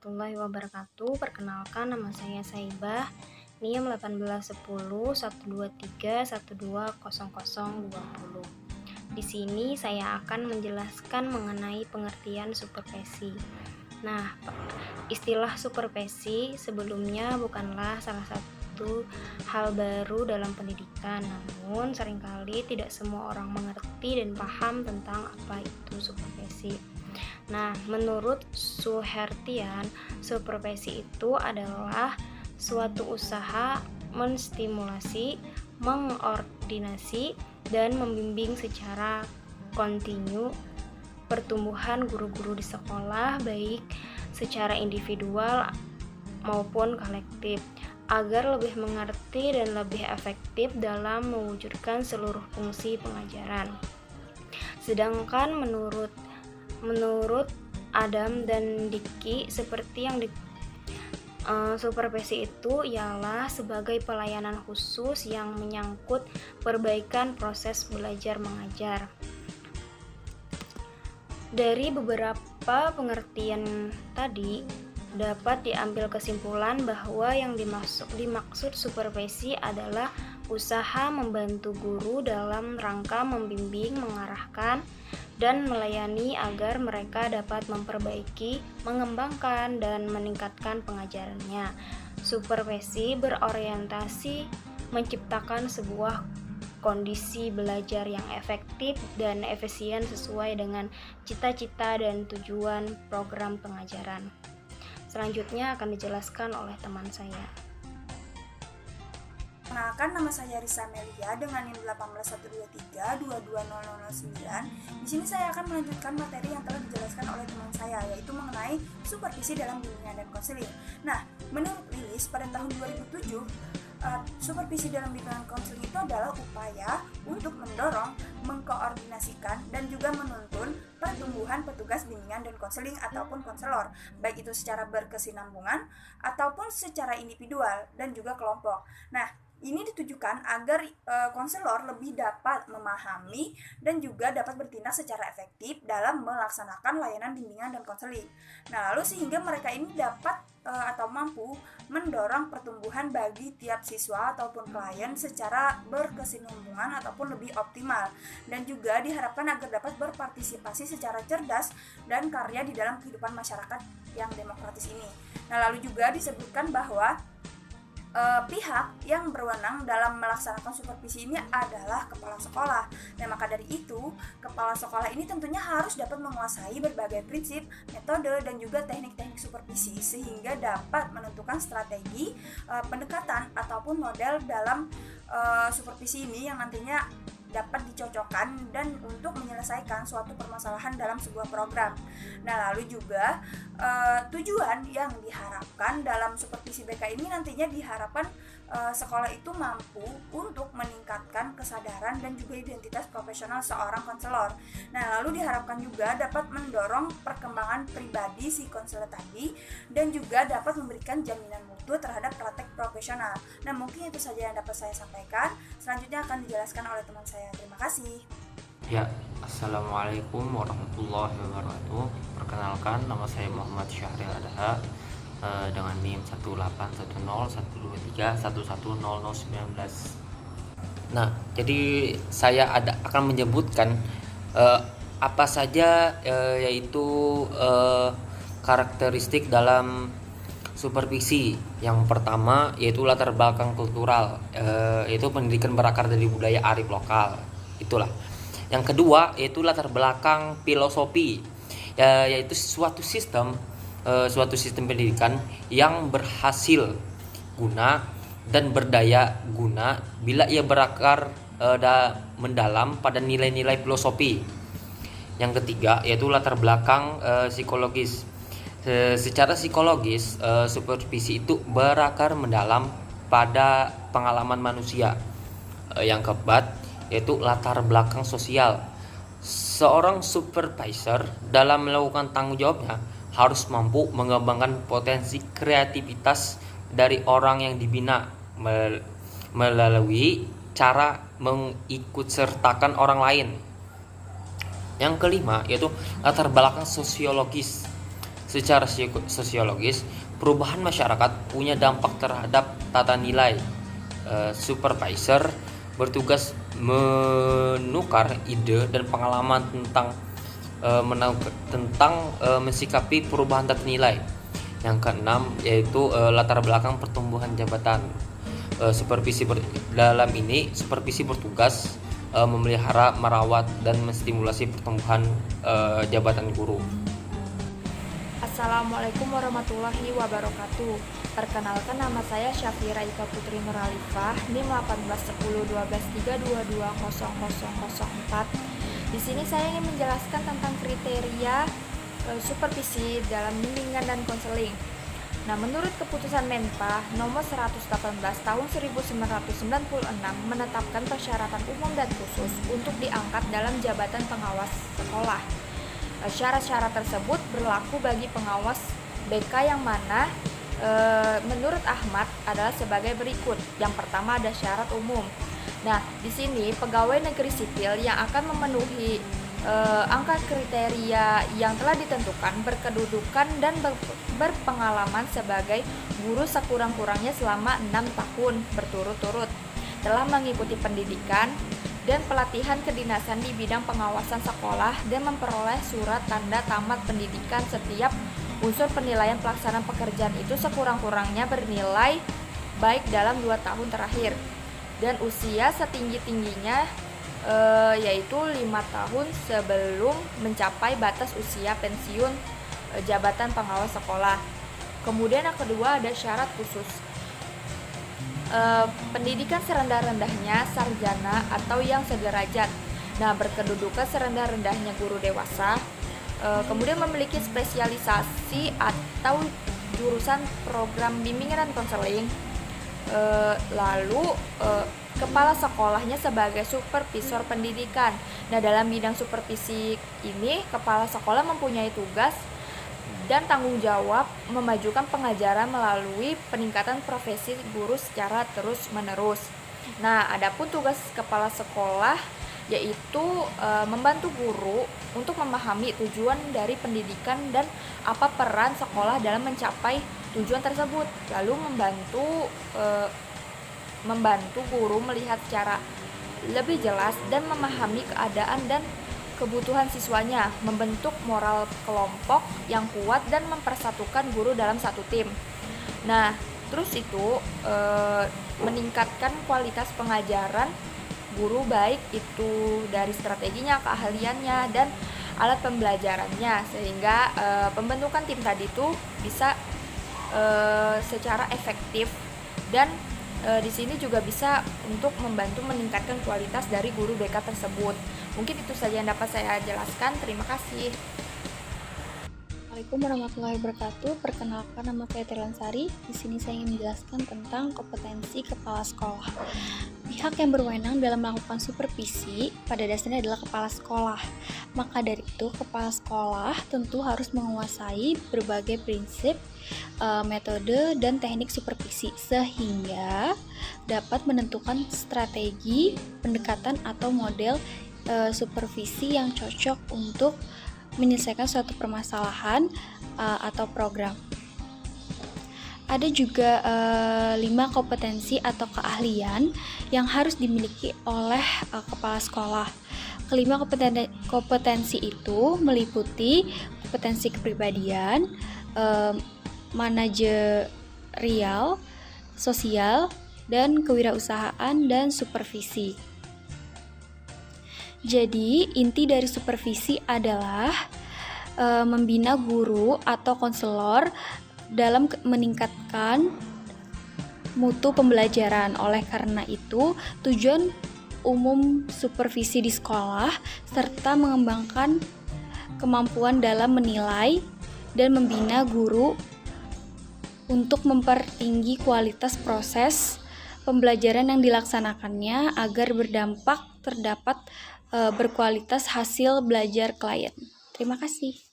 warahmatullahi wabarakatuh. Perkenalkan, nama saya Saibah, NIM 1810 123 120020. Di sini saya akan menjelaskan mengenai pengertian supervisi. Nah, istilah supervisi sebelumnya bukanlah salah satu hal baru dalam pendidikan, namun seringkali tidak semua orang mengerti dan paham tentang apa itu supervisi. Nah, menurut Suhertian, supervisi itu adalah suatu usaha menstimulasi, mengordinasi, dan membimbing secara kontinu pertumbuhan guru-guru di sekolah, baik secara individual maupun kolektif, agar lebih mengerti dan lebih efektif dalam mewujudkan seluruh fungsi pengajaran. Sedangkan menurut Adam dan Dickey, seperti yang supervisi itu ialah sebagai pelayanan khusus yang menyangkut perbaikan proses belajar mengajar. Dari beberapa pengertian tadi, dapat diambil kesimpulan bahwa yang dimaksud supervisi adalah usaha membantu guru dalam rangka membimbing, mengarahkan, dan melayani agar mereka dapat memperbaiki, mengembangkan, dan meningkatkan pengajarannya. Supervisi berorientasi menciptakan sebuah kondisi belajar yang efektif dan efisien sesuai dengan cita-cita dan tujuan program pengajaran. Selanjutnya akan dijelaskan oleh teman saya. Perkenalkan, nama saya Risa Melia dengan NIM 1812322009. Di sini saya akan melanjutkan materi yang telah dijelaskan oleh teman saya, yaitu mengenai supervisi dalam bimbingan dan konseling. Nah, menurut Lilis pada tahun 2007, supervisi dalam bimbingan konseling itu adalah upaya untuk mendorong, mengkoordinasikan, dan juga menuntun pertumbuhan petugas bimbingan dan konseling ataupun konselor, baik itu secara berkesinambungan ataupun secara individual dan juga kelompok. Nah, ini ditujukan agar konselor lebih dapat memahami dan juga dapat bertindak secara efektif dalam melaksanakan layanan bimbingan dan konseling. Nah, lalu sehingga mereka ini dapat atau mampu mendorong pertumbuhan bagi tiap siswa ataupun klien secara berkesinambungan ataupun lebih optimal, dan juga diharapkan agar dapat berpartisipasi secara cerdas dan karya di dalam kehidupan masyarakat yang demokratis ini. Nah, lalu juga disebutkan bahwa pihak yang berwenang dalam melaksanakan supervisi ini adalah kepala sekolah. Nah, maka dari itu, kepala sekolah ini tentunya harus dapat menguasai berbagai prinsip, metode, dan juga teknik-teknik supervisi sehingga dapat menentukan strategi, pendekatan, ataupun model dalam supervisi ini yang nantinya dapat dicocokkan dan untuk menyelesaikan suatu permasalahan dalam sebuah program. Nah, lalu juga tujuan yang diharapkan dalam supervisi BK ini nantinya diharapkan sekolah itu mampu untuk meningkatkan kesadaran dan juga identitas profesional seorang konselor. Nah, lalu diharapkan juga dapat mendorong perkembangan pribadi si konselor tadi dan juga dapat memberikan jaminan mutu terhadap praktek profesional. Nah, mungkin itu saja yang dapat saya sampaikan. Selanjutnya akan dijelaskan oleh teman saya. Terima kasih. Ya, Assalamualaikum warahmatullahi wabarakatuh. Perkenalkan, nama saya Muhammad Syahril Adha dengan NIM 1810 123 110019. Nah, jadi saya akan menyebutkan apa saja yaitu karakteristik dalam supervisi. Yang pertama yaitu latar belakang kultural, yaitu pendidikan berakar dari budaya arif lokal. Itulah. Yang kedua yaitu latar belakang filosofi, yaitu suatu sistem pendidikan yang berhasil guna dan berdaya guna bila ia berakar mendalam pada nilai-nilai filosofi. Yang ketiga yaitu latar belakang psikologis. Secara psikologis, supervisi itu berakar mendalam pada pengalaman manusia. Yang keempat yaitu latar belakang sosial. Seorang supervisor dalam melakukan tanggung jawabnya harus mampu mengembangkan potensi kreativitas dari orang yang dibina melalui cara mengikutsertakan orang lain. Yang kelima yaitu latar belakang sosiologis. Secara sosiologis, perubahan masyarakat punya dampak terhadap tata nilai. Supervisor bertugas menukar ide dan pengalaman tentang mensikapi perubahan tata nilai. Yang keenam yaitu latar belakang pertumbuhan jabatan. Dalam ini supervisi bertugas memelihara, merawat, dan menstimulasi pertumbuhan jabatan guru. Assalamualaikum warahmatullahi wabarakatuh. Perkenalkan, nama saya Syafira Ika Putri Nuralifah, NIM 181012320004. Di sini saya ingin menjelaskan tentang kriteria supervisi dalam bimbingan dan konseling. Nah, menurut keputusan Menpa nomor 118 tahun 1996 menetapkan persyaratan umum dan khusus untuk diangkat dalam jabatan pengawas sekolah. Syarat-syarat tersebut berlaku bagi pengawas BK yang mana menurut Ahmad adalah sebagai berikut. Yang pertama ada syarat umum. Nah, di sini pegawai negeri sipil yang akan memenuhi angka kriteria yang telah ditentukan berkedudukan dan berpengalaman sebagai guru sekurang-kurangnya selama 6 tahun berturut-turut, telah mengikuti pendidikan dan pelatihan kedinasan di bidang pengawasan sekolah dan memperoleh surat tanda tamat pendidikan. Setiap unsur penilaian pelaksanaan pekerjaan itu sekurang-kurangnya bernilai baik dalam 2 tahun terakhir, dan usia setinggi-tingginya yaitu 5 tahun sebelum mencapai batas usia pensiun jabatan pengawas sekolah. Kemudian yang kedua ada syarat khusus. Pendidikan serendah-rendahnya sarjana atau yang sederajat. Nah, berkedudukan serendah-rendahnya guru dewasa. Kemudian memiliki spesialisasi atau jurusan program bimbingan dan konseling. Lalu kepala sekolahnya sebagai supervisor pendidikan. Nah, dalam bidang supervisi ini kepala sekolah mempunyai tugas dan tanggung jawab memajukan pengajaran melalui peningkatan profesi guru secara terus-menerus. Nah, adapun tugas kepala sekolah yaitu membantu guru untuk memahami tujuan dari pendidikan dan apa peran sekolah dalam mencapai tujuan tersebut. Lalu membantu guru melihat secara lebih jelas dan memahami keadaan dan kebutuhan siswanya, membentuk moral kelompok yang kuat dan mempersatukan guru dalam satu tim. Nah, terus itu meningkatkan kualitas pengajaran guru, baik itu dari strateginya, keahliannya, dan alat pembelajarannya, sehingga pembentukan tim tadi itu bisa secara efektif dan di sini juga bisa untuk membantu meningkatkan kualitas dari guru BK tersebut. Mungkin itu saja yang dapat saya jelaskan. Terima kasih. Assalamualaikum warahmatullahi wabarakatuh. Perkenalkan, nama saya Terlansari. Di sini saya ingin menjelaskan tentang kompetensi kepala sekolah. Pihak yang berwenang dalam melakukan supervisi pada dasarnya adalah kepala sekolah. Maka dari itu, kepala sekolah tentu harus menguasai berbagai prinsip, metode, dan teknik supervisi sehingga dapat menentukan strategi, pendekatan, atau model supervisi yang cocok untuk menyelesaikan suatu permasalahan atau program. Ada juga 5 kompetensi atau keahlian yang harus dimiliki oleh kepala sekolah. Kelima kompetensi itu meliputi kompetensi kepribadian, manajerial, sosial, dan kewirausahaan dan supervisi. Jadi, inti dari supervisi adalah membina guru atau konselor dalam meningkatkan mutu pembelajaran. Oleh karena itu, tujuan umum supervisi di sekolah serta mengembangkan kemampuan dalam menilai dan membina guru untuk mempertinggi kualitas proses pembelajaran yang dilaksanakannya agar berdampak terdapat berkualitas hasil belajar klien. Terima kasih.